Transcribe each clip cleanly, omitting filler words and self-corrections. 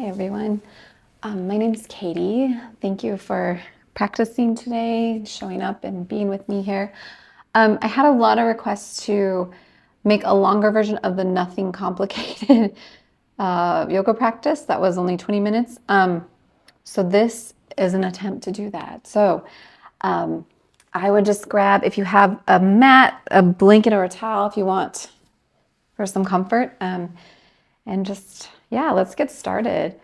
Hi everyone. My name is Katie. Thank you for practicing today, showing up and being with me here. I had a lot of requests to make a longer version of the Nothing Complicated yoga practice that was only 20 minutes. So this is an attempt to do that. So I would just grab, if you have a mat, a blanket or a towel if you want for some comfort, and just, yeah, let's get started.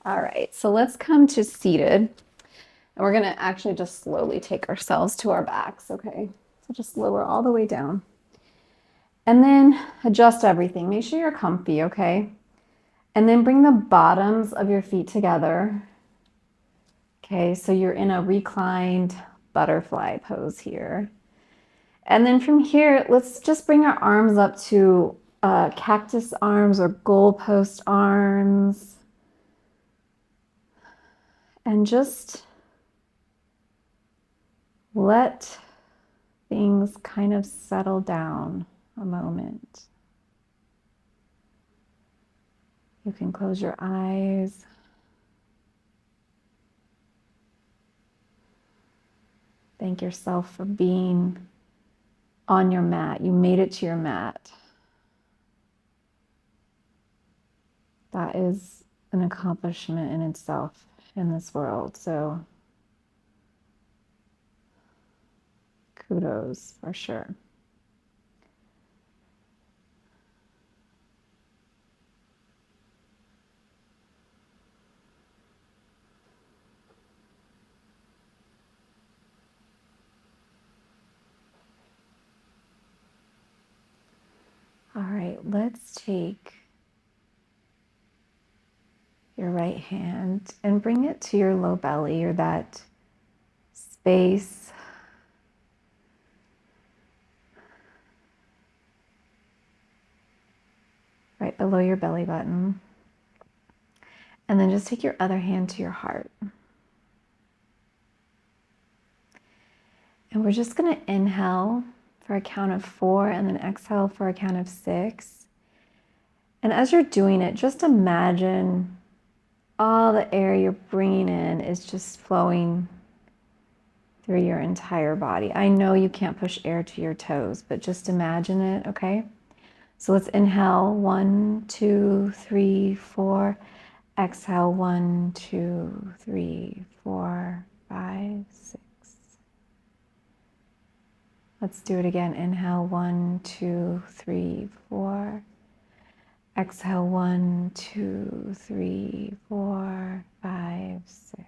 All right, so let's come to seated. And we're gonna actually just slowly take ourselves to our backs, okay? So just lower all the way down. And then adjust everything. Make sure you're comfy, okay? And then bring the bottoms of your feet together. Okay, so you're in a reclined butterfly pose here. And then from here, let's just bring our arms up to cactus arms or goalpost arms. And just let things kind of settle down a moment. You can close your eyes. Thank yourself for being on your mat. You made it to your mat. That is an accomplishment in itself in this world. So kudos for sure. All right, let's take your right hand and bring it to your low belly, or that space right below your belly button. And then just take your other hand to your heart. And we're just going to inhale for a count of 4 and then exhale for a count of 6. And as you're doing it, just imagine all the air you're bringing in is just flowing through your entire body. I know you can't push air to your toes, but just imagine it, okay? So let's inhale 1, 2, 3, 4. Exhale 1, 2, 3, 4, 5, 6. Let's do it again. Inhale 1, 2, 3, 4. Exhale 1, 2, 3, 4, 5, 6.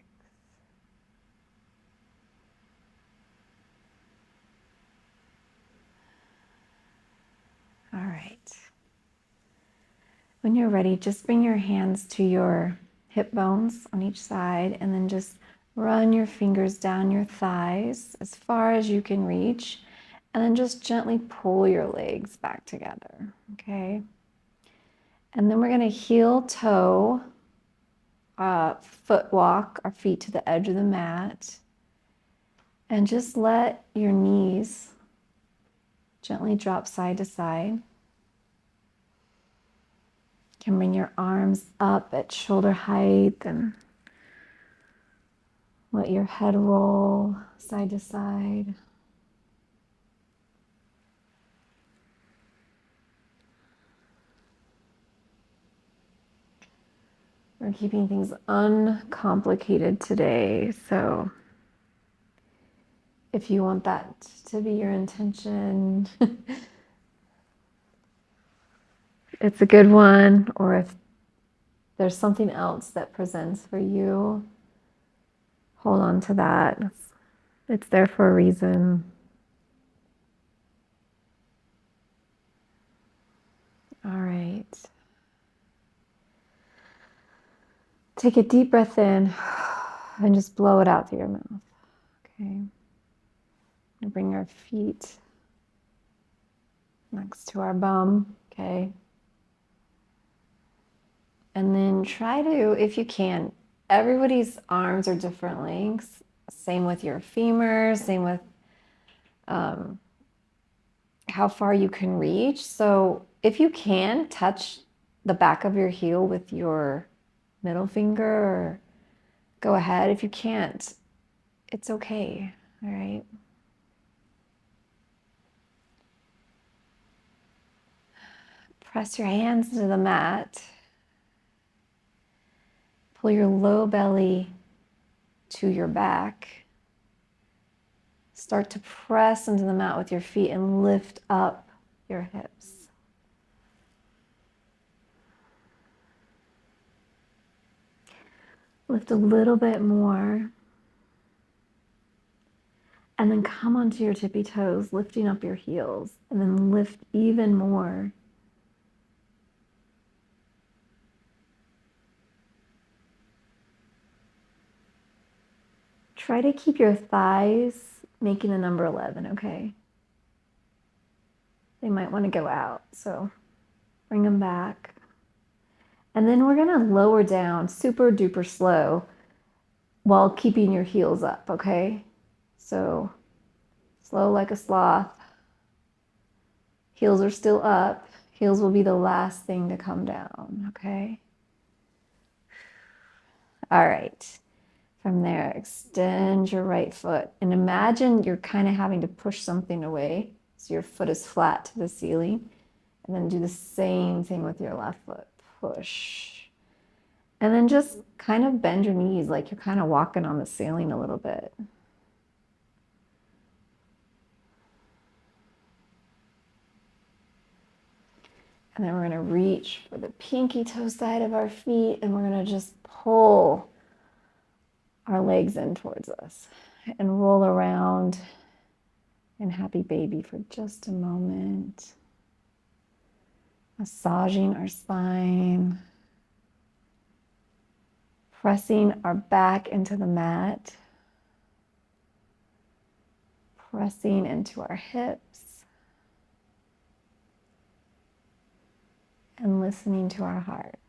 All right. When you're ready, just bring your hands to your hip bones on each side and then just run your fingers down your thighs as far as you can reach, and then just gently pull your legs back together, okay? And then we're going to heel toe, foot walk our feet to the edge of the mat, and just let your knees gently drop side to side. You can bring your arms up at shoulder height and let your head roll side to side. We're keeping things uncomplicated today, so if you want that to be your intention, it's a good one. Or if there's something else that presents for you, hold on to that. It's there for a reason. All right. Take a deep breath in and just blow it out through your mouth. Okay. And bring our feet next to our bum. Okay. And then try to, if you can, everybody's arms are different lengths. Same with your femurs, same with how far you can reach. So if you can, touch the back of your heel with your middle finger, or go ahead. If you can't, it's okay, all right? Press your hands into the mat. Pull your low belly to your back. Start to press into the mat with your feet and lift up your hips. Lift a little bit more. And then come onto your tippy toes, lifting up your heels. And then lift even more. Try to keep your thighs making the number 11, okay? They might want to go out, so bring them back. And then we're gonna lower down super duper slow while keeping your heels up, okay? So slow like a sloth. Heels are still up. Heels will be the last thing to come down, okay? All right. From there, extend your right foot and imagine you're kind of having to push something away. So your foot is flat to the ceiling. And then do the same thing with your left foot. Push. And then just kind of bend your knees like you're kind of walking on the ceiling a little bit. And then we're going to reach for the pinky toe side of our feet and we're going to just pull our legs in towards us and roll around in happy baby for just a moment. Massaging our spine. Pressing our back into the mat. Pressing into our hips. And listening to our heart.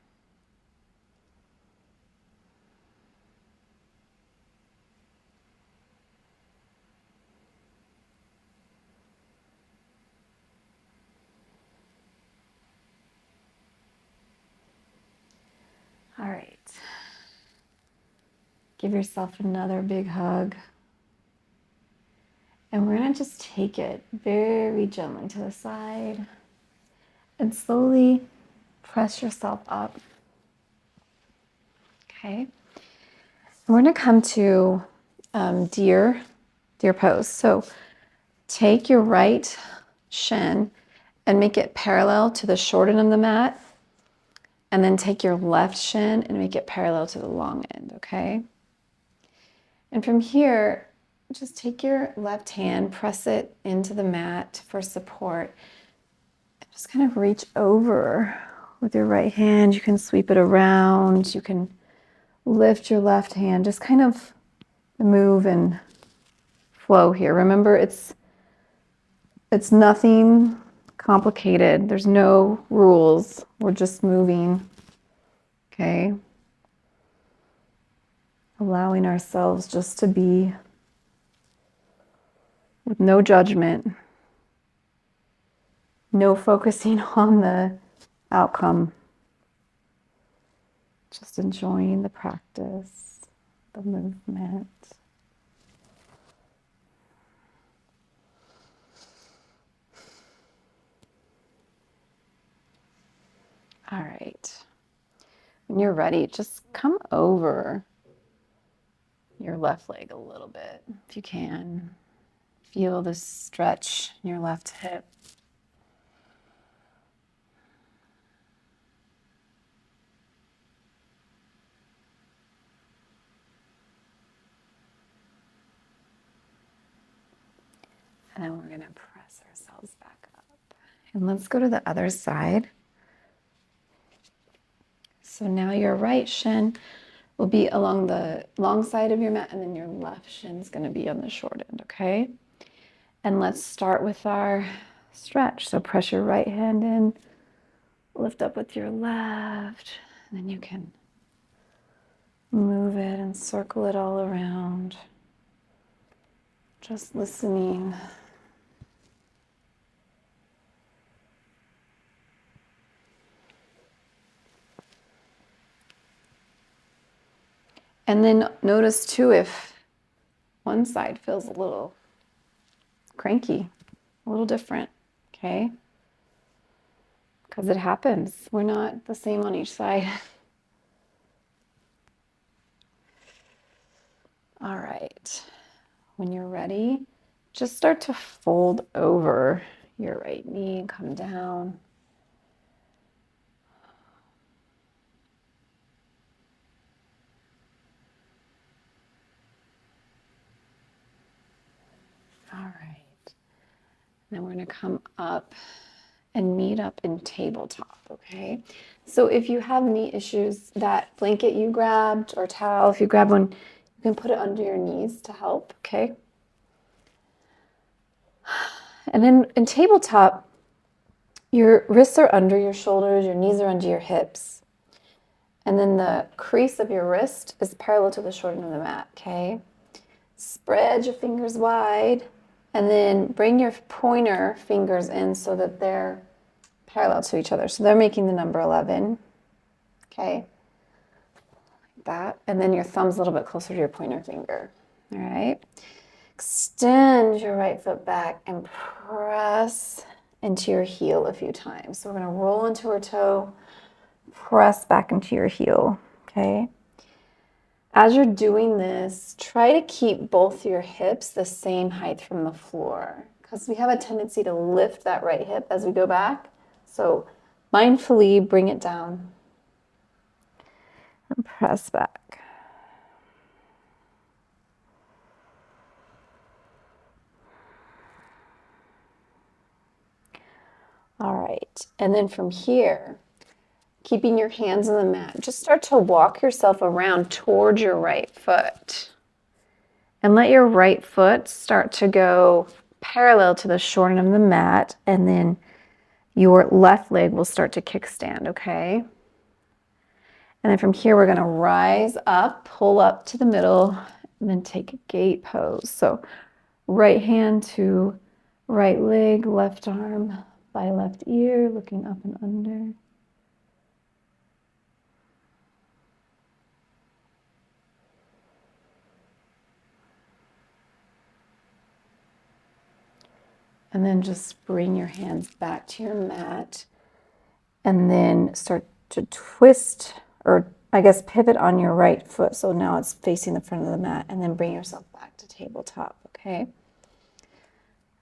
All right. Give yourself another big hug. And we're going to just take it very gently to the side and slowly press yourself up. Okay. And we're going to come to deer pose. So take your right shin and make it parallel to the short end of the mat. And then take your left shin and make it parallel to the long end, okay? And from here, just take your left hand, press it into the mat for support. And just kind of reach over with your right hand. You can sweep it around. You can lift your left hand. Just kind of move and flow here. Remember, it's nothing complicated. There's no rules. We're just moving, okay? Allowing ourselves just to be with no judgment, no focusing on the outcome, just enjoying the practice, the movement. All right. When you're ready, just come over your left leg a little bit, if you can. Feel the stretch in your left hip. And then we're going to press ourselves back up. And let's go to the other side. So now your right shin will be along the long side of your mat, and then your left shin is going to be on the short end, okay? And let's start with our stretch. So press your right hand in, lift up with your left, and then you can move it and circle it all around. Just listening. And then notice too if one side feels a little cranky, a little different, okay? Because it happens. We're not the same on each side. All right. When you're ready, just start to fold over your right knee and come down. All right. Then we're going to come up and meet up in tabletop, okay? So if you have knee issues, that blanket you grabbed or towel, if you grab one, you can put it under your knees to help, okay? And then in tabletop, your wrists are under your shoulders, your knees are under your hips. And then the crease of your wrist is parallel to the shoulder of the mat, okay? Spread your fingers wide and then bring your pointer fingers in so that they're parallel to each other. So they're making the number 11, okay? Like that. And then your thumb's a little bit closer to your pointer finger, all right? Extend your right foot back and press into your heel a few times. So we're going to roll into our toe, press back into your heel, okay? As you're doing this, try to keep both your hips the same height from the floor because we have a tendency to lift that right hip as we go back. So mindfully bring it down and press back. All right, and then from here, keeping your hands on the mat, just start to walk yourself around towards your right foot. And let your right foot start to go parallel to the short end of the mat, and then your left leg will start to kickstand, okay? And then from here, we're going to rise up, pull up to the middle, and then take a gate pose. So right hand to right leg, left arm by left ear, looking up and under. And then just bring your hands back to your mat and then start to twist, or I guess pivot on your right foot. So now it's facing the front of the mat, and then bring yourself back to tabletop, okay?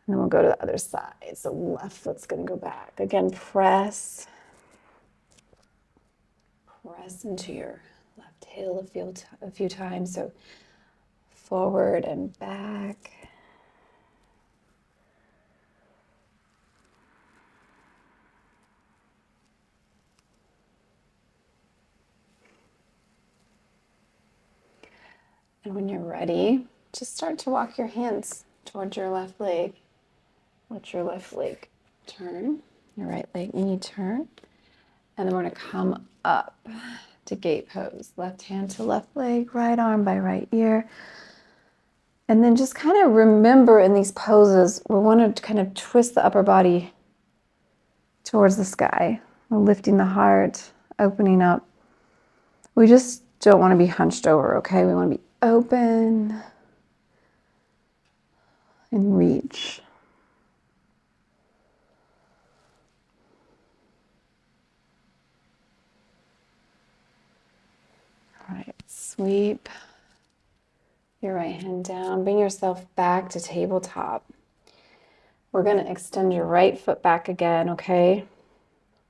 And then we'll go to the other side. So left foot's gonna go back. Again, press into your left heel a few times. So forward and back. And when you're ready, just start to walk your hands towards your left leg. Let your left leg turn, your right leg knee turn. And then we're going to come up to gate pose. Left hand to left leg, right arm by right ear. And then just kind of remember in these poses, we want to kind of twist the upper body towards the sky. We're lifting the heart, opening up. We just don't want to be hunched over, okay? We want to be open and reach. All right, sweep your right hand down. Bring yourself back to tabletop. We're going to extend your right foot back again, okay?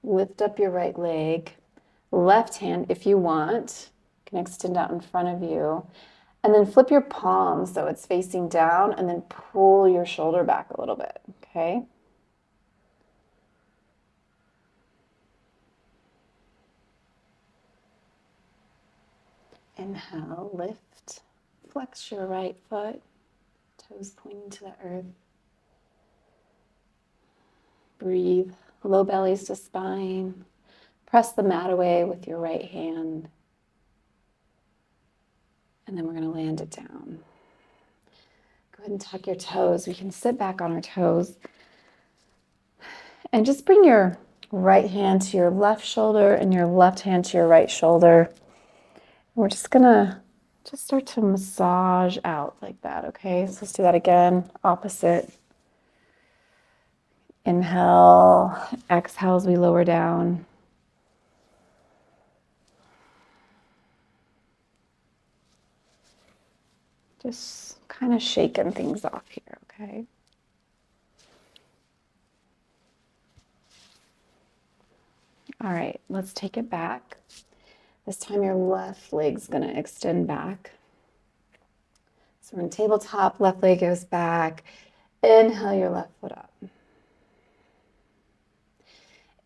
Lift up your right leg. Left hand, if you want, can extend out in front of you. And then flip your palms so it's facing down, and then pull your shoulder back a little bit, okay? Inhale, lift. Flex your right foot, toes pointing to the earth. Breathe, low bellies to spine. Press the mat away with your right hand. And then we're going to land it down. Go ahead and tuck your toes. We can sit back on our toes. And just bring your right hand to your left shoulder and your left hand to your right shoulder. We're just going to just start to massage out like that, okay? So let's do that again, opposite. Inhale, exhale as we lower down. Just kind of shaking things off here, okay? All right, let's take it back. This time your left leg's gonna extend back. So we're in tabletop, left leg goes back. Inhale your left foot up.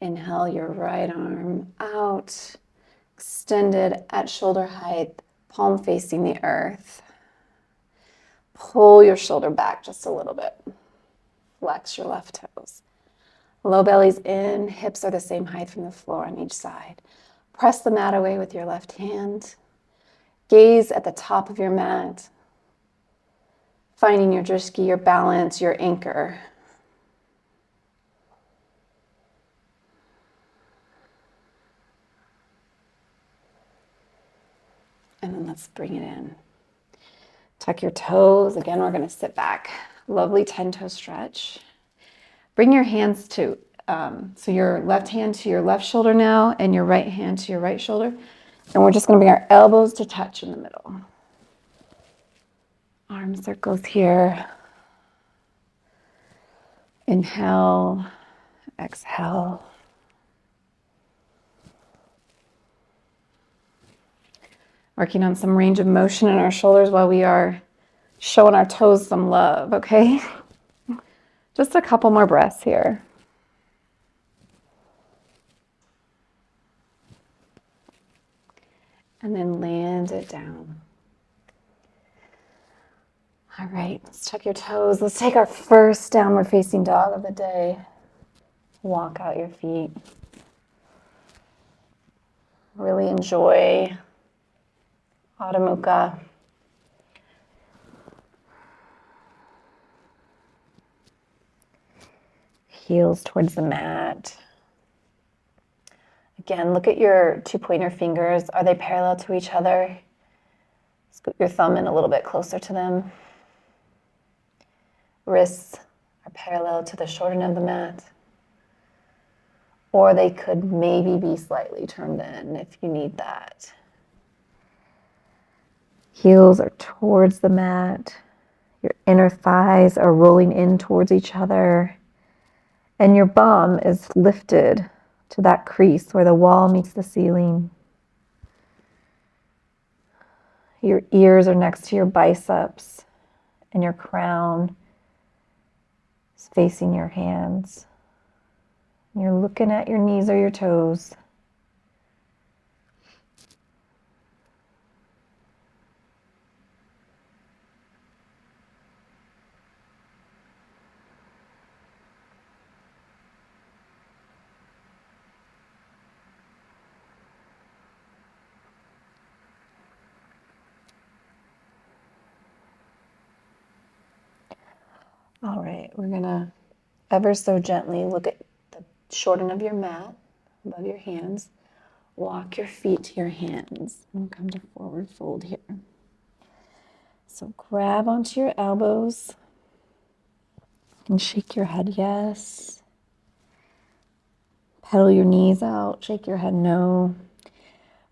Inhale your right arm out, extended at shoulder height, palm facing the earth. Pull your shoulder back just a little bit. Flex your left toes. Low belly's in, hips are the same height from the floor on each side. Press the mat away with your left hand. Gaze at the top of your mat, finding your drishti, your balance, your anchor. And then let's bring it in. Tuck your toes. Again, we're going to sit back. Lovely 10-toe stretch. Bring your hands to, so your left hand to your left shoulder now, and your right hand to your right shoulder. And we're just going to bring our elbows to touch in the middle. Arm circles here. Inhale, exhale. Working on some range of motion in our shoulders while we are showing our toes some love, okay? Just a couple more breaths here. And then land it down. All right, let's tuck your toes. Let's take our first downward facing dog of the day. Walk out your feet. Really enjoy Adho Mukha. Heels towards the mat. Again, look at your 2 pointer fingers. Are they parallel to each other? Scoot your thumb in a little bit closer to them. Wrists are parallel to the short end of the mat. Or they could maybe be slightly turned in if you need that. Heels are towards the mat. Your inner thighs are rolling in towards each other. And your bum is lifted to that crease where the wall meets the ceiling. Your ears are next to your biceps, and your crown is facing your hands. You're looking at your knees or your toes. All right, we're gonna ever so gently look at the short end of your mat above your hands. Walk your feet to your hands and come to forward fold here. So grab onto your elbows and shake your head yes. Pedal your knees out, shake your head no.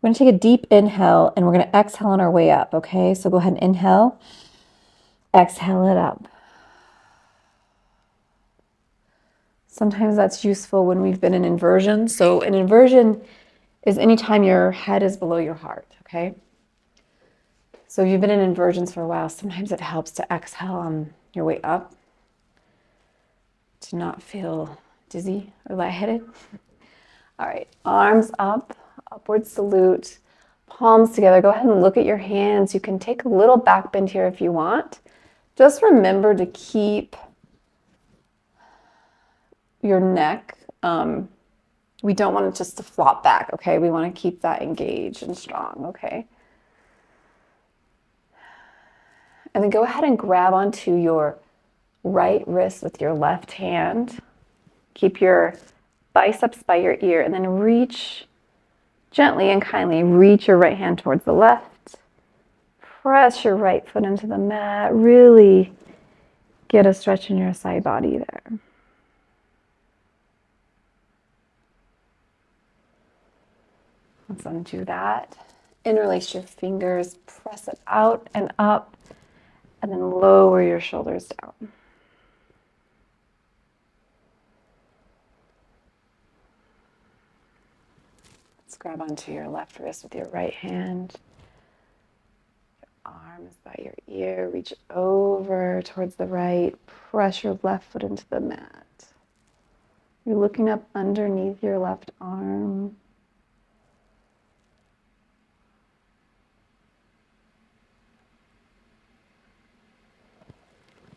We're gonna take a deep inhale and we're gonna exhale on our way up, okay? So go ahead and inhale, exhale it up. Sometimes that's useful when we've been in inversion. So an inversion is anytime your head is below your heart, okay? So if you've been in inversions for a while, sometimes it helps to exhale on your way up to not feel dizzy or lightheaded. All right, arms up, upward salute, palms together. Go ahead and look at your hands. You can take a little back bend here if you want. Just remember to keep your neck, we don't want it just to flop back, okay? We want to keep that engaged and strong, okay? And then go ahead and grab onto your right wrist with your left hand. Keep your biceps by your ear and then reach, gently and kindly, reach your right hand towards the left. press your right foot into the mat. Really get a stretch in your side body there. Let's undo that. Interlace your fingers, press it out and up, and then lower your shoulders down. Let's grab onto your left wrist with your right hand. Your arm is by your ear. Reach over towards the right. Press your left foot into the mat. You're looking up underneath your left arm.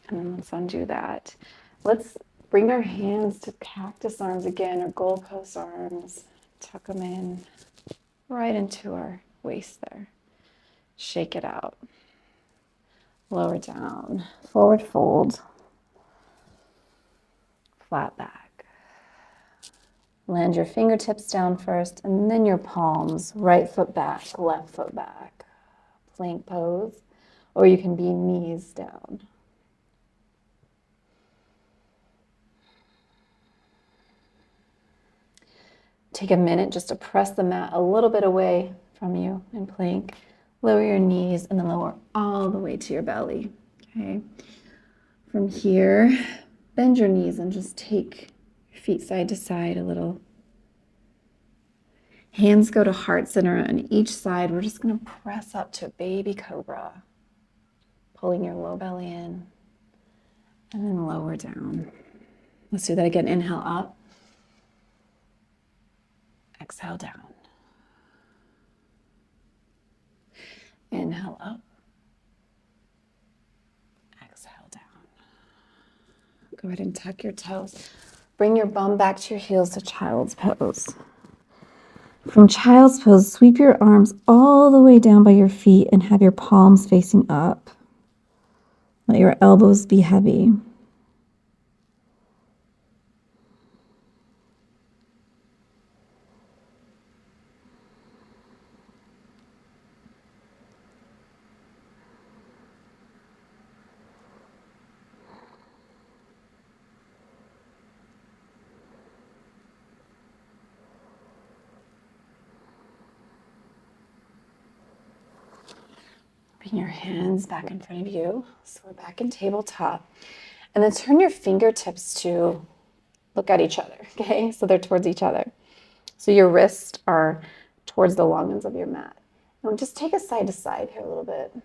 And then let's undo that. Let's bring our hands to cactus arms again, or goalpost arms. Tuck them in right into our waist there. Shake it out. Lower down. Forward fold. Flat back. Land your fingertips down first, and then your palms. Right foot back, left foot back. Plank pose, or you can be knees down. Take a minute just to press the mat a little bit away from you in plank. Lower your knees and then lower all the way to your belly. Okay. From here, bend your knees and just take your feet side to side a little. Hands go to heart center on each side. We're just going to press up to baby cobra, pulling your low belly in and then lower down. Let's do that again. Inhale up. Exhale down. Inhale up. Exhale down. Go ahead and tuck your toes. Bring your bum back to your heels to child's pose. From child's pose, sweep your arms all the way down by your feet and have your palms facing up. Let your elbows be heavy. Bring your hands back in front of you. So we're back in tabletop. And then turn your fingertips to look at each other, okay? So they're towards each other. So your wrists are towards the long ends of your mat. Now just take a side to side here a little bit.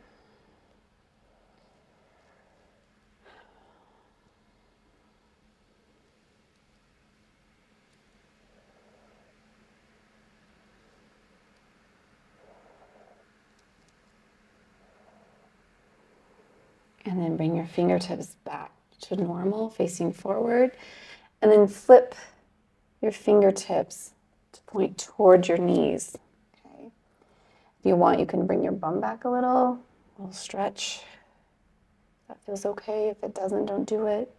And then bring your fingertips back to normal, facing forward. And then flip your fingertips to point towards your knees. Okay. If you want, you can bring your bum back a little stretch. That feels okay. If it doesn't, don't do it.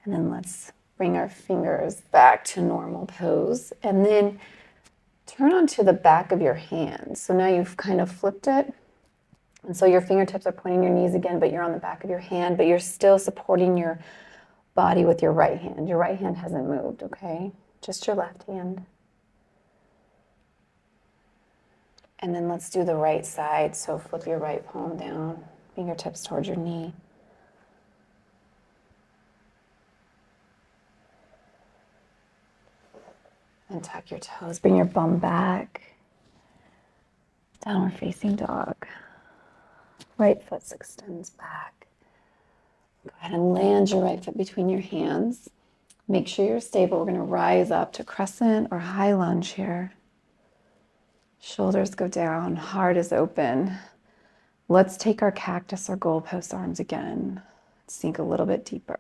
And then let's bring our fingers back to normal pose. And then turn onto the back of your hand. So now you've kind of flipped it. And so your fingertips are pointing your knees again, but you're on the back of your hand, but you're still supporting your body with your right hand. Your right hand hasn't moved, okay? Just your left hand. And then let's do the right side. So flip your right palm down, fingertips towards your knee. And tuck your toes. Bring your bum back. Downward facing dog. Right foot extends back. Go ahead and land your right foot between your hands. Make sure you're stable. We're going to rise up to crescent or high lunge here. Shoulders go down, heart is open. Let's take our cactus or goalpost arms again. Sink a little bit deeper.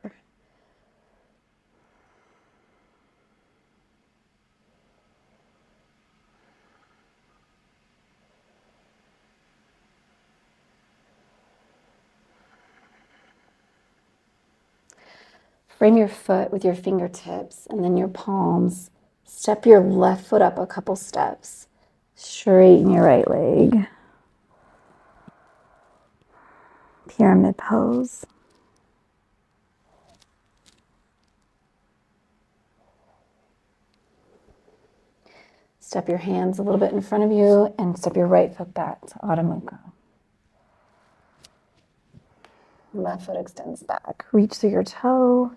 Frame your foot with your fingertips and then your palms. Step your left foot up a couple steps. Straighten your right leg. Pyramid pose. Step your hands a little bit in front of you and step your right foot back to Adho Mukha. Left foot extends back. Reach through your toe.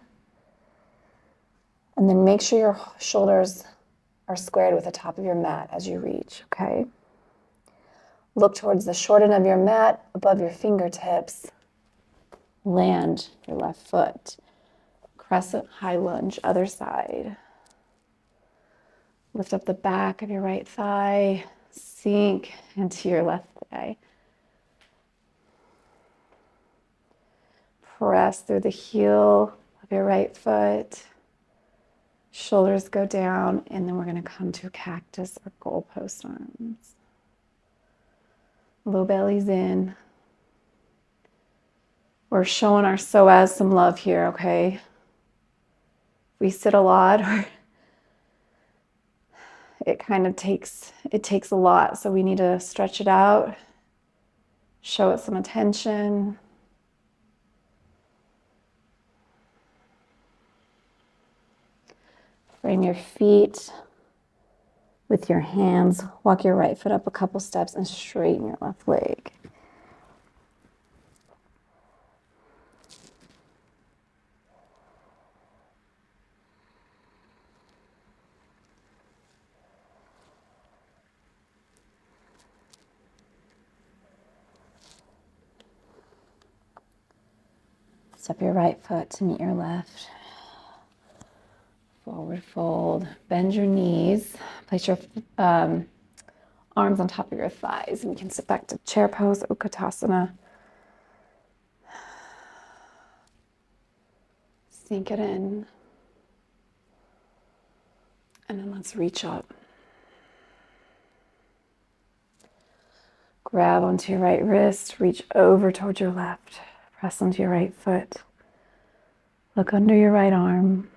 And then make sure your shoulders are squared with the top of your mat as you reach, okay? Look towards the short end of your mat, above your fingertips. Land your left foot. Crescent high lunge, other side. Lift up the back of your right thigh. Sink into your left thigh. Press through the heel of your right foot. Shoulders go down, and then we're going to come to a cactus or goalpost arms. Low belly's in. We're showing our psoas some love here, okay? We sit a lot, or it takes a lot, so we need to stretch it out, show it some attention. Frame your feet with your hands. Walk your right foot up a couple steps and straighten your left leg. Step your right foot to meet your left. Forward fold. Bend your knees. Place your arms on top of your thighs, and you can sit back to chair pose, Utkatasana. Sink it in. And then let's reach up. Grab onto your right wrist, reach over towards your left. Press onto your right foot. Look under your right arm.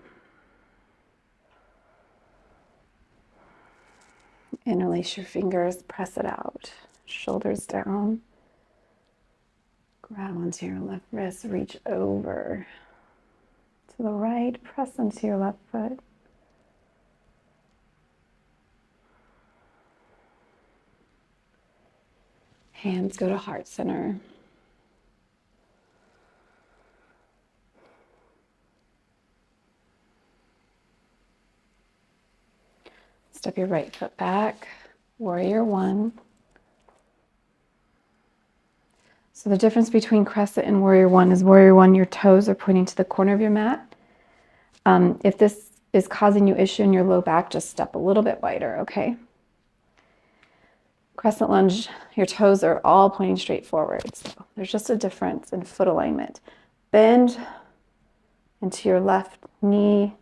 Interlace your fingers, press it out. Shoulders down. Grab onto your left wrist, reach over to the right, press into your left foot. Hands go to heart center. Step your right foot back, warrior one. So the difference between crescent and warrior one is warrior one, your toes are pointing to the corner of your mat. If this is causing you issue in your low back, just step a little bit wider, okay? Crescent lunge, your toes are all pointing straight forward. So there's just a difference in foot alignment. Bend into your left knee.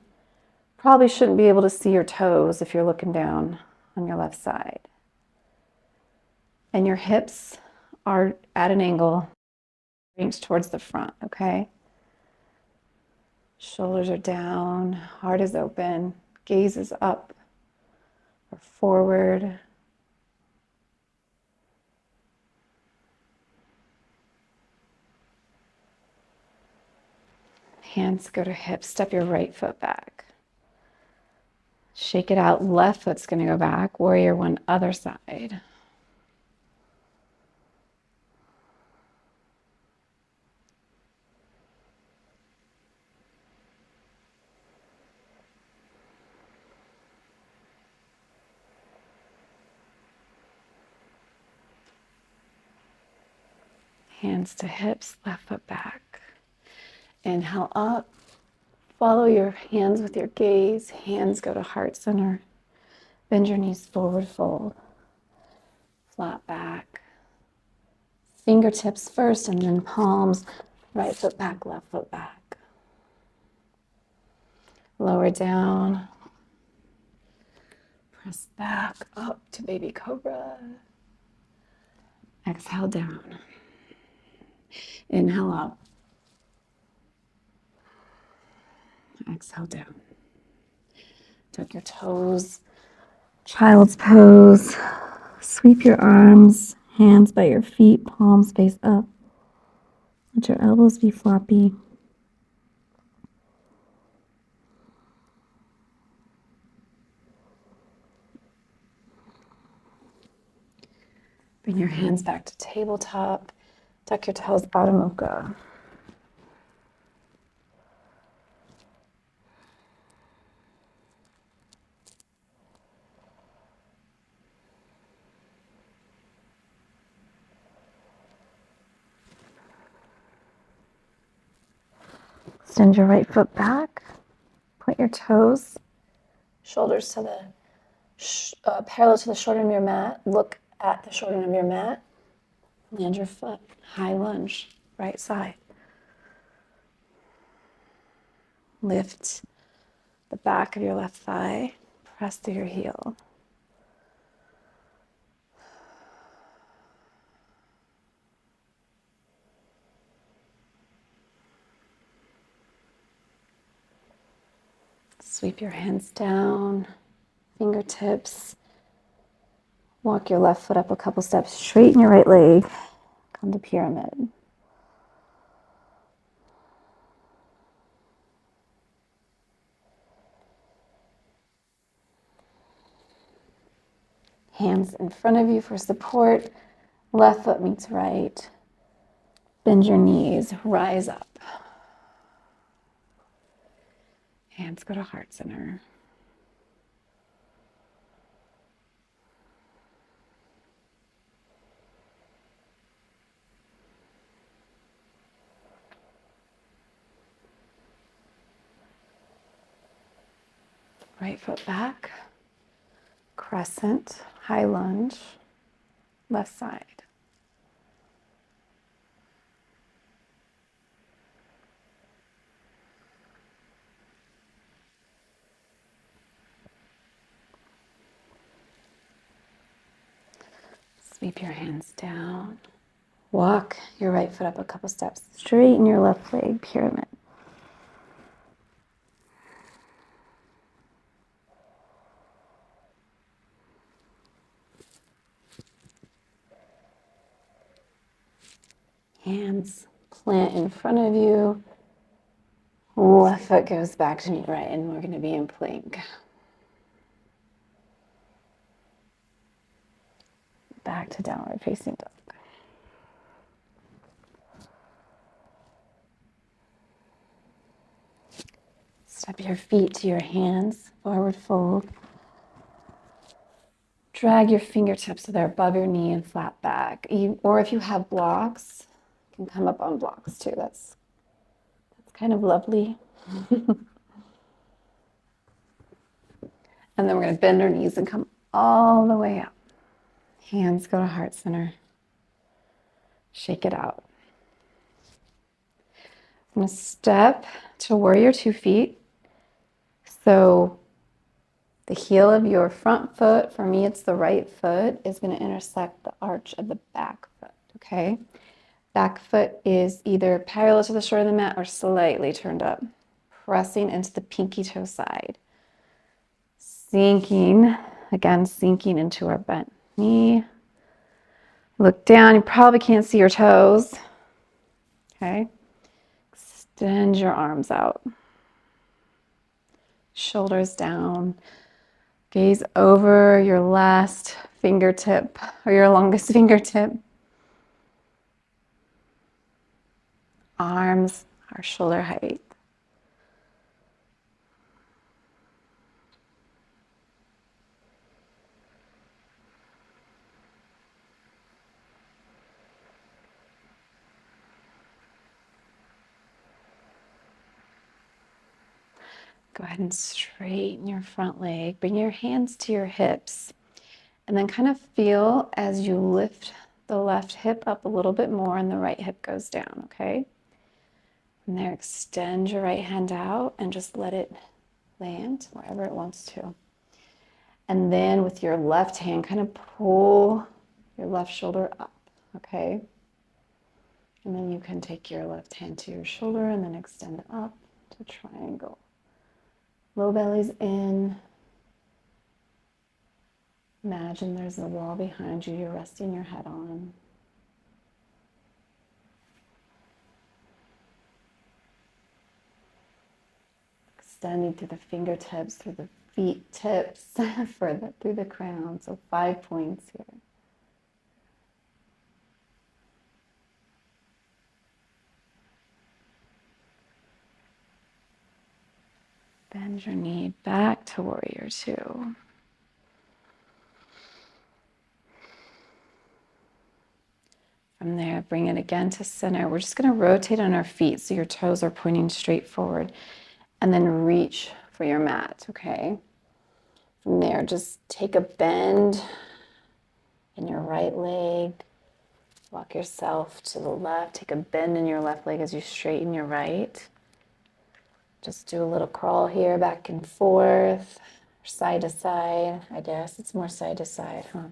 Probably shouldn't be able to see your toes if you're looking down on your left side. And your hips are at an angle, reach towards the front, okay? Shoulders are down, heart is open, gaze is up or forward. Hands go to hips, step your right foot back. Shake it out, left foot's gonna go back, warrior one, other side. Hands to hips, left foot back. Inhale up, follow your hands with your gaze, hands go to heart center. Bend your knees, forward fold, flat back. Fingertips first and then palms, right foot back, left foot back. Lower down, press back up to baby cobra. Exhale down. Inhale up. Exhale down. Tuck your toes. Child's pose. Sweep your arms, hands by your feet, palms face up. Let your elbows be floppy. Bring your hands back to tabletop. Tuck your toes, Adho Mukha. Extend your right foot back. Point your toes, shoulders to the parallel to the shoulder of your mat. Look at the shoulder of your mat. Land your foot. High lunge, right side. Lift the back of your left thigh. Press through your heel. Sweep your hands down, fingertips. Walk your left foot up a couple steps. Straighten your right leg. Come to pyramid. Hands in front of you for support. Left foot meets right. Bend your knees. Rise up. Hands go to heart center. Right foot back. Crescent. High lunge. Left side. Sweep your hands down. Walk your right foot up a couple steps. Straighten your left leg, pyramid. Hands plant in front of you. Left foot goes back to meet right, and we're going to be in plank. Back to downward facing dog. Step your feet to your hands, forward fold. Drag your fingertips so they're above your knee and flat back. Or if you have blocks, you can come up on blocks too. That's kind of lovely. And then we're going to bend our knees and come all the way up. Hands go to heart center. Shake it out. I'm going to step to warrior 2 feet. So the heel of your front foot, for me it's the right foot, is going to intersect the arch of the back foot, okay? Back foot is either parallel to the shoulder of the mat or slightly turned up, pressing into the pinky toe side. Sinking into our bent knee. Look down, you probably can't see your toes, okay? Extend your arms out. Shoulders down. Gaze over your last fingertip or your longest fingertip. Arms are shoulder height. Go ahead and straighten your front leg. Bring your hands to your hips. And then kind of feel as you lift the left hip up a little bit more and the right hip goes down, okay? And there, extend your right hand out and just let it land wherever it wants to. And then with your left hand, kind of pull your left shoulder up, okay? And then you can take your left hand to your shoulder and then extend up to triangle. Low belly's in. Imagine there's a wall behind you you're resting your head on. Extending through the fingertips, through the feet tips, further through the crown. So 5 points here. Bend your knee back to warrior two. From there, bring it again to center. We're just going to rotate on our feet so your toes are pointing straight forward. And then reach for your mat, okay? From there, just take a bend in your right leg. Walk yourself to the left. Take a bend in your left leg as you straighten your right. Just do a little crawl here, back and forth, side to side. I guess it's more side to side, huh?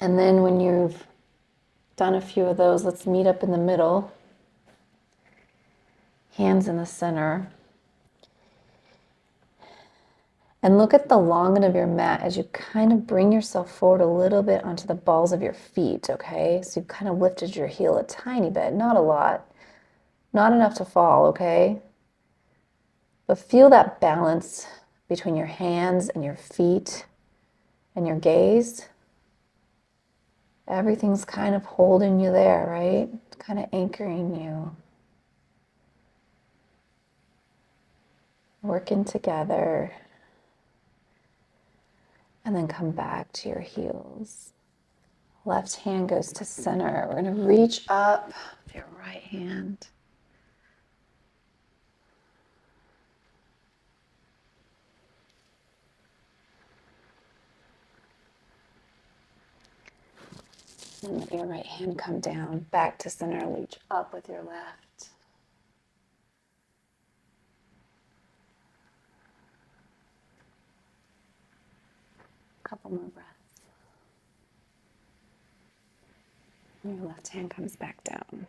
And then when you've done a few of those, let's meet up in the middle. Hands in the center. And look at the long end of your mat as you kind of bring yourself forward a little bit onto the balls of your feet, okay? So you've kind of lifted your heel a tiny bit, not a lot, not enough to fall, okay? But feel that balance between your hands and your feet and your gaze. Everything's kind of holding you there, right? Kind of anchoring you. Working together. And then come back to your heels. Left hand goes to center. We're going to reach up with your right hand. And let your right hand come down, back to center. Reach up with your left. Couple more breaths. And your left hand comes back down.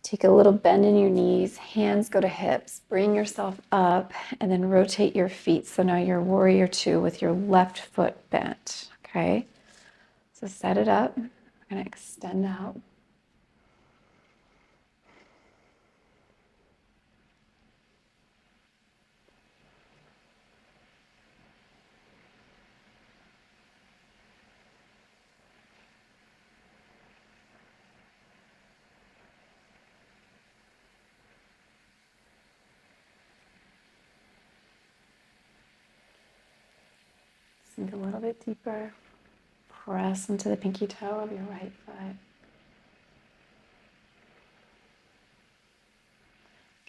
Take a little bend in your knees, hands go to hips, bring yourself up, and then rotate your feet. So now you're warrior two with your left foot bent, okay? So set it up. We're gonna extend out. Sink a little bit deeper. Press into the pinky toe of your right foot.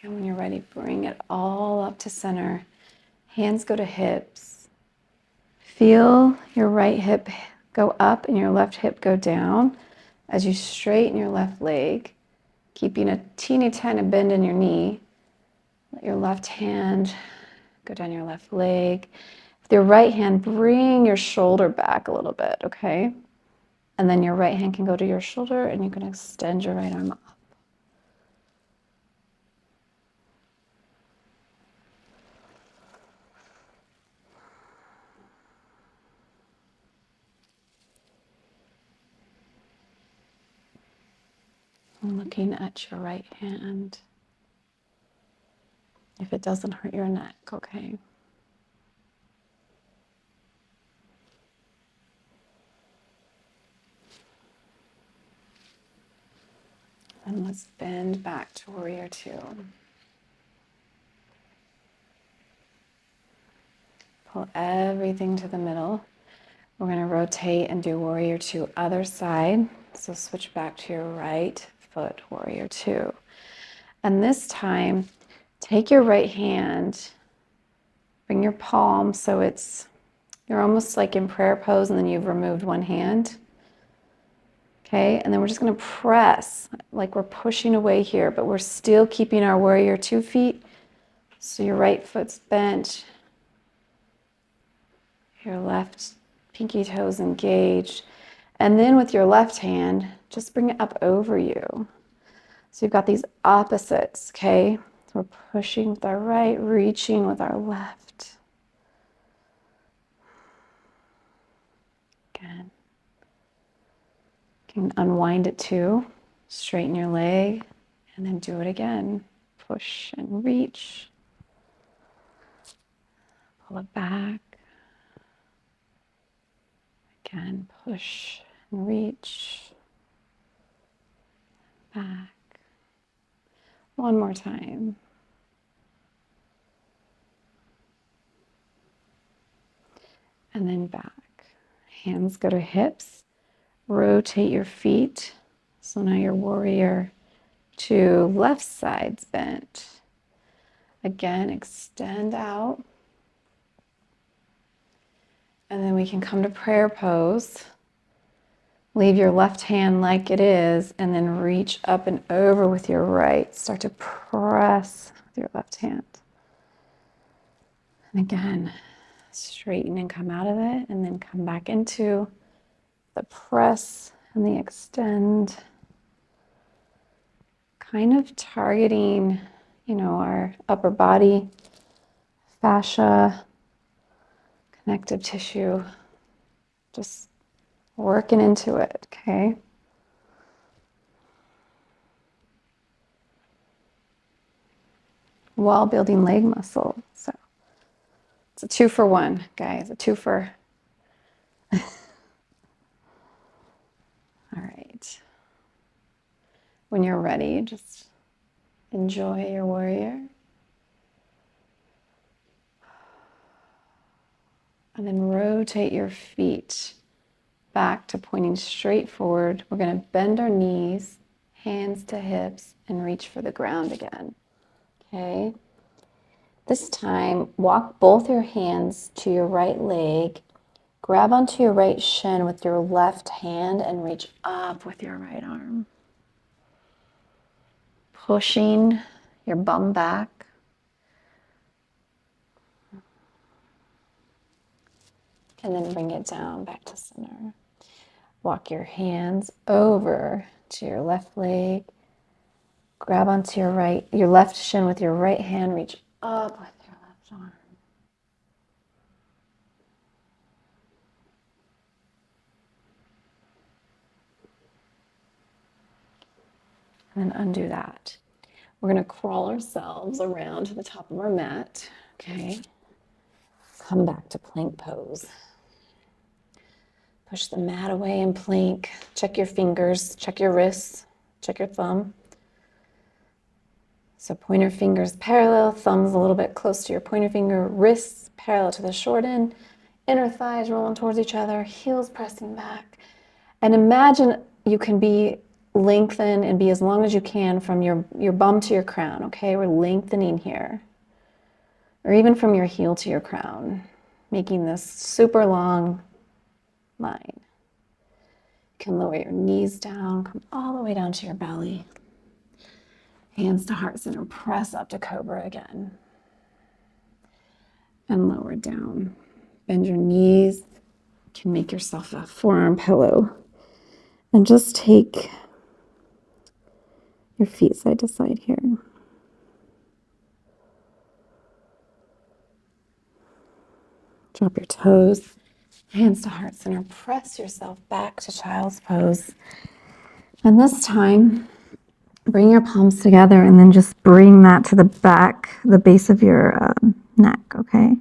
And when you're ready, bring it all up to center. Hands go to hips. Feel your right hip go up and your left hip go down as you straighten your left leg, keeping a teeny tiny bend in your knee. Let your left hand go down your left leg. With your right hand, bring your shoulder back a little bit, okay? And then your right hand can go to your shoulder and you can extend your right arm up. And looking at your right hand. If it doesn't hurt your neck, okay? And let's bend back to warrior two. Pull everything to the middle. We're going to rotate and do warrior two other side. So switch back to your right foot, warrior two. And this time, take your right hand, bring your palm so you're almost like in prayer pose and then you've removed one hand. Okay, and then we're just going to press like we're pushing away here, but we're still keeping our warrior 2 feet. So your right foot's bent, your left pinky toes engaged. And then with your left hand, just bring it up over you. So you've got these opposites, okay? So we're pushing with our right, reaching with our left. Again. You can unwind it too. Straighten your leg and then do it again. Push and reach. Pull it back. Again, push and reach. Back. One more time. And then back. Hands go to hips. Rotate your feet. So now your warrior two, left side's bent. Again, extend out. And then we can come to prayer pose. Leave your left hand like it is, and then reach up and over with your right. Start to press with your left hand. And again, straighten and come out of it, and then come back into the press and the extend. Kind of targeting, our upper body, fascia, connective tissue. Just working into it, okay? While building leg muscle. So it's a 2 for 1, guys, a 2 for. All right. When you're ready, just enjoy your warrior. And then rotate your feet back to pointing straight forward. We're going to bend our knees, hands to hips, and reach for the ground again. Okay? This time, walk both your hands to your right leg. Grab onto your right shin with your left hand and reach up with your right arm. Pushing your bum back. And then bring it down back to center. Walk your hands over to your left leg. Grab onto your left shin with your right hand. Reach up with your left arm. And then undo that. We're going to crawl ourselves around to the top of our mat. Okay. Come back to plank pose. Push the mat away in plank. Check your fingers, check your wrists, check your thumb. So pointer fingers parallel, thumbs a little bit close to your pointer finger, wrists parallel to the short end, inner thighs rolling towards each other, heels pressing back. And imagine you can be lengthened and be as long as you can from your bum to your crown, okay? We're lengthening here. Or even from your heel to your crown, making this super long line. You can lower your knees down, come all the way down to your belly. Hands to heart center, press up to cobra again. And lower down. Bend your knees. You can make yourself a forearm pillow. And just take your feet side to side here. Drop your toes. Hands to heart center. Press yourself back to child's pose. And this time, bring your palms together and then just bring that to the back, the base of your neck, okay?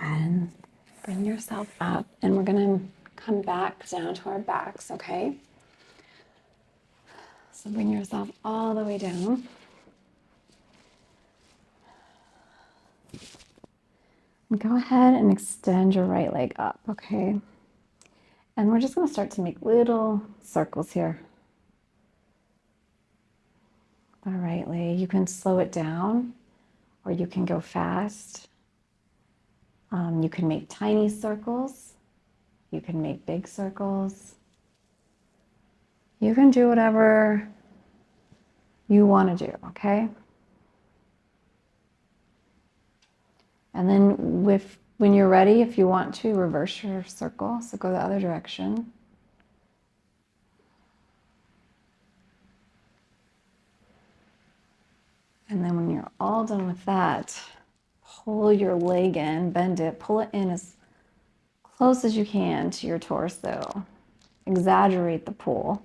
And bring yourself up, and we're going to come back down to our backs, okay? So bring yourself all the way down. And go ahead and extend your right leg up, okay? And we're just going to start to make little circles here. All right, leg. You can slow it down or you can go fast. You can make tiny circles. You can make big circles. You can do whatever you want to do, okay? And then when you're ready, if you want to, reverse your circle. So go the other direction. And then when you're all done with that, pull your leg in, bend it, pull it in as close as you can to your torso. Exaggerate the pull.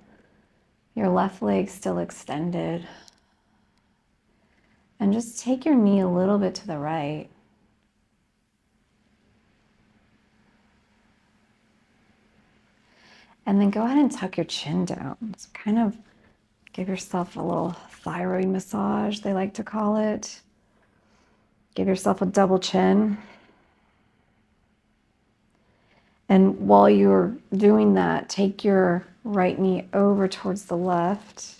Your left leg still extended. And just take your knee a little bit to the right. And then go ahead and tuck your chin down. So kind of give yourself a little thyroid massage, they like to call it. Give yourself a double chin. And while you're doing that, take your right knee over towards the left.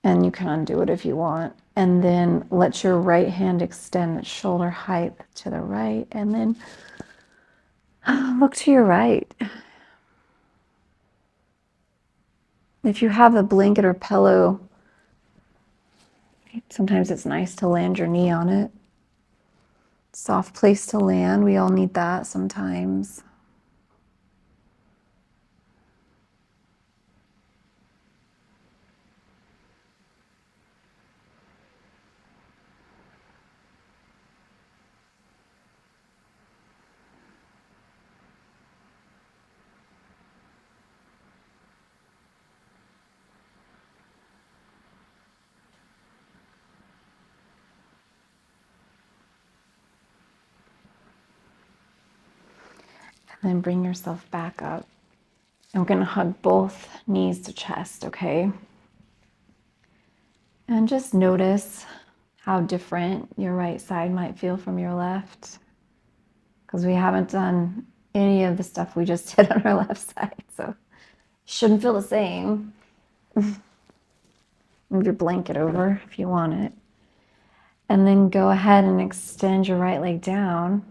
And you can undo it if you want. And then let your right hand extend at shoulder height to the right. And then look to your right. If you have a blanket or pillow, sometimes it's nice to land your knee on it. Soft place to land. We all need that sometimes. And then bring yourself back up. And we're going to hug both knees to chest, okay? And just notice how different your right side might feel from your left. Because we haven't done any of the stuff we just did on our left side. So it shouldn't feel the same. Move your blanket over if you want it. And then go ahead and extend your right leg down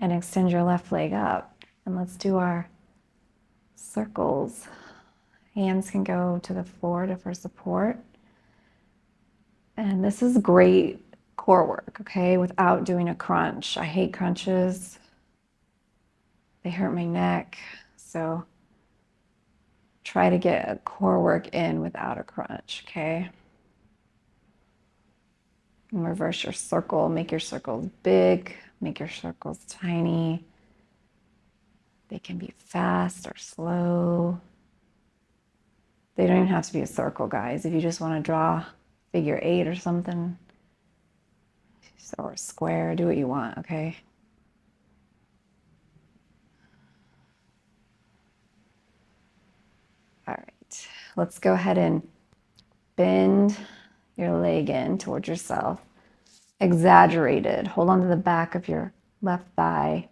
and extend your left leg up. And let's do our circles. Hands can go to the floor for support. And this is great core work, okay, without doing a crunch. I hate crunches. They hurt my neck. So try to get a core work in without a crunch, okay? And reverse your circle. Make your circles big. Make your circles tiny. They can be fast or slow. They don't even have to be a circle, guys. If you just want to draw figure 8 or something, or a square, do what you want, okay? All right, let's go ahead and bend your leg in towards yourself. Exaggerated. Hold on to the back of your left thigh.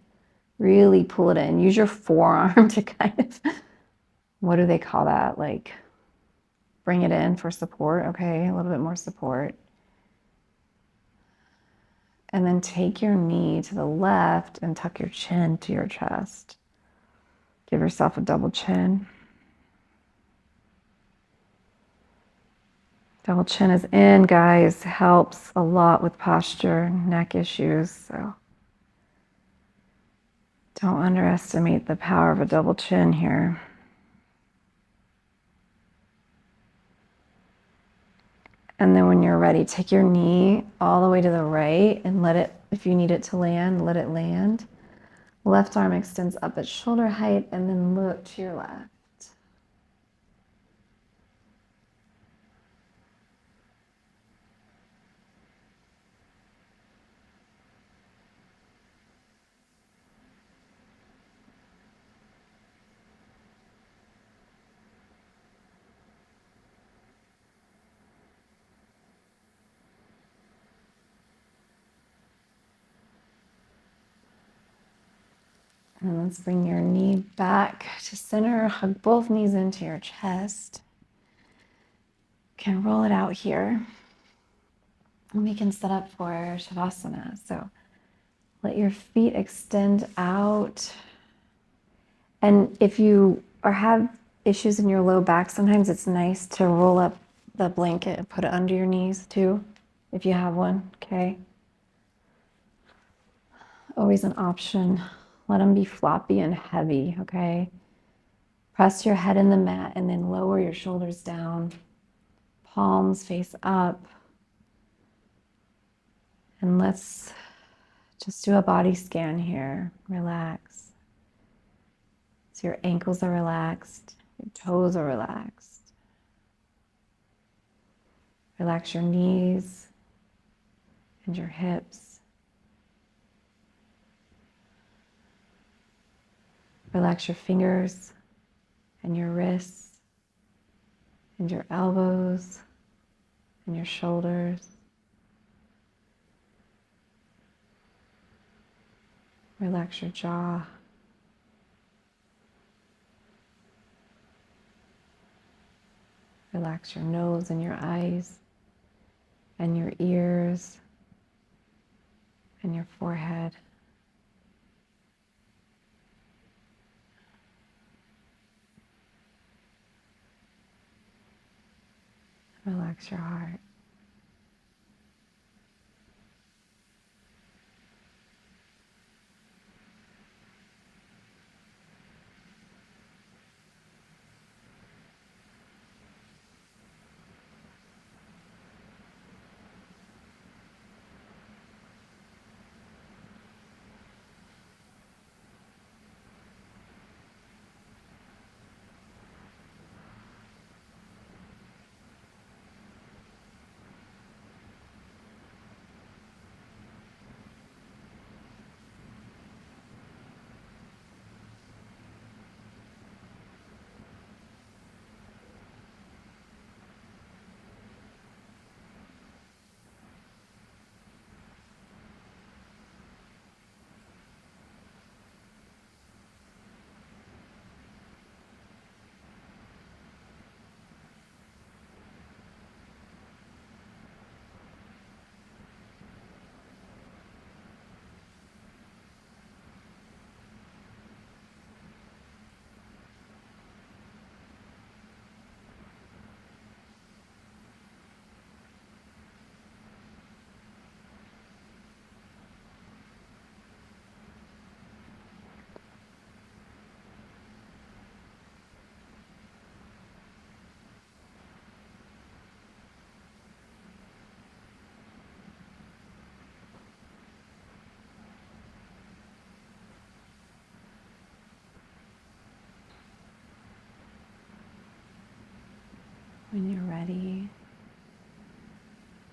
Really pull it in. Use your forearm to kind of, what do they call that? Like, bring it in for support, okay? A little bit more support. And then take your knee to the left and tuck your chin to your chest. Give yourself a double chin. Double chin is in, guys. Helps a lot with posture, neck issues. So don't underestimate the power of a double chin here. And then when you're ready, take your knee all the way to the right and let it, if you need it to land, let it land. Left arm extends up at shoulder height and then look to your left. And let's bring your knee back to center. Hug both knees into your chest. You can roll it out here. And we can set up for Savasana. So let your feet extend out. And if you have issues in your low back, sometimes it's nice to roll up the blanket and put it under your knees too, if you have one, okay? Always an option. Let them be floppy and heavy, okay? Press your head in the mat and then lower your shoulders down. Palms face up. And let's just do a body scan here. Relax. So your ankles are relaxed, your toes are relaxed. Relax your knees and your hips. Relax your fingers and your wrists and your elbows and your shoulders. Relax your jaw. Relax your nose and your eyes and your ears and your forehead. Relax your heart. When you're ready,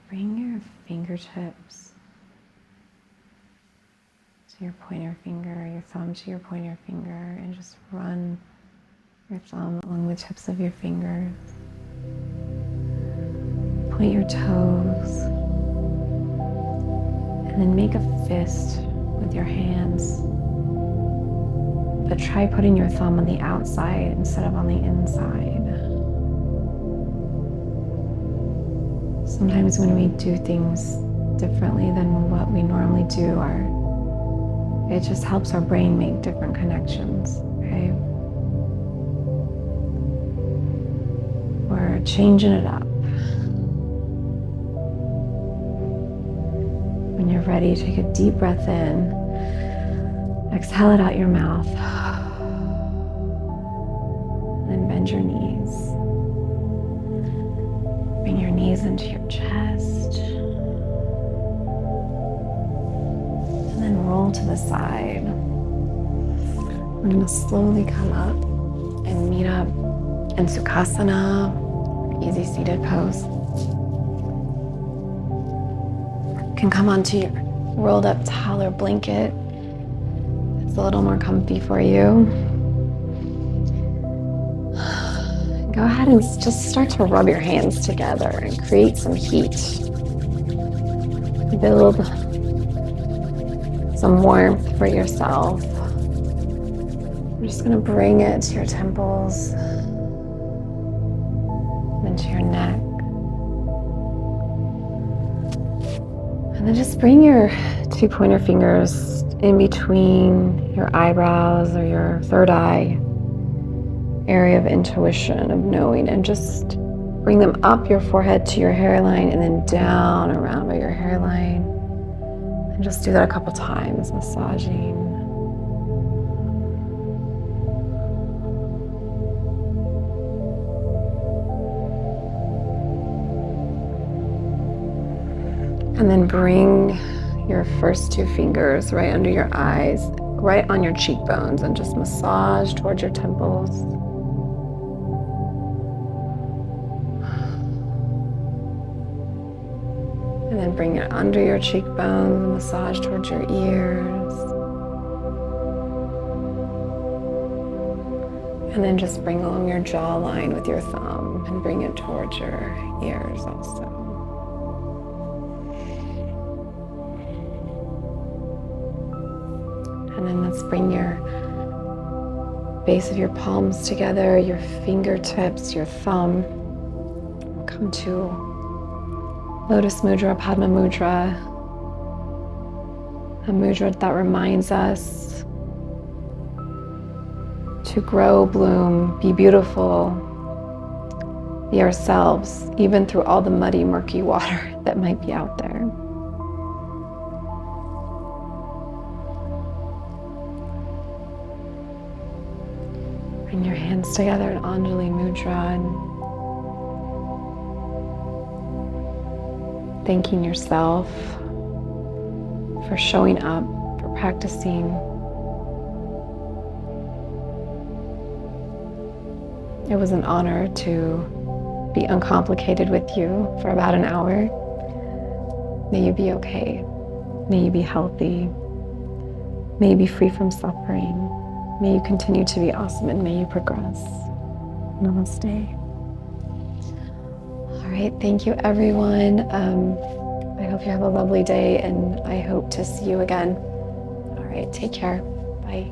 bring your fingertips to your pointer finger, your thumb to your pointer finger, and just run your thumb along the tips of your fingers. Point your toes, and then make a fist with your hands. But try putting your thumb on the outside instead of on the inside. Sometimes when we do things differently than what we normally do, it just helps our brain make different connections, okay? We're changing it up. When you're ready, take a deep breath in. Exhale it out your mouth. Then bend your knees. Bring your knees into your chest. And then roll to the side. We're going to slowly come up and meet up in Sukhasana, easy seated pose. You can come onto your rolled up towel or blanket. It's a little more comfy for you. Go ahead and just start to rub your hands together and create some heat. Build some warmth for yourself. I'm just going to bring it to your temples, into your neck. And then just bring your 2 pointer fingers in between your eyebrows or your third eye area of intuition, of knowing, and just bring them up your forehead to your hairline and then down around by your hairline. And just do that a couple times, massaging. And then bring your first 2 fingers right under your eyes, right on your cheekbones, and just massage towards your temples. And then bring it under your cheekbones, massage towards your ears. And then just bring along your jawline with your thumb and bring it towards your ears also. And then let's bring your base of your palms together, your fingertips, your thumb. Come to Lotus Mudra, Padma Mudra. A mudra that reminds us to grow, bloom, be beautiful, be ourselves, even through all the muddy, murky water that might be out there. Bring your hands together in Anjali Mudra and thanking yourself for showing up, for practicing. It was an honor to be uncomplicated with you for about an hour. May you be okay. May you be healthy. May you be free from suffering. May you continue to be awesome and may you progress. Namaste. All right, thank you everyone. I hope you have a lovely day and I hope to see you again. All right, take care. Bye.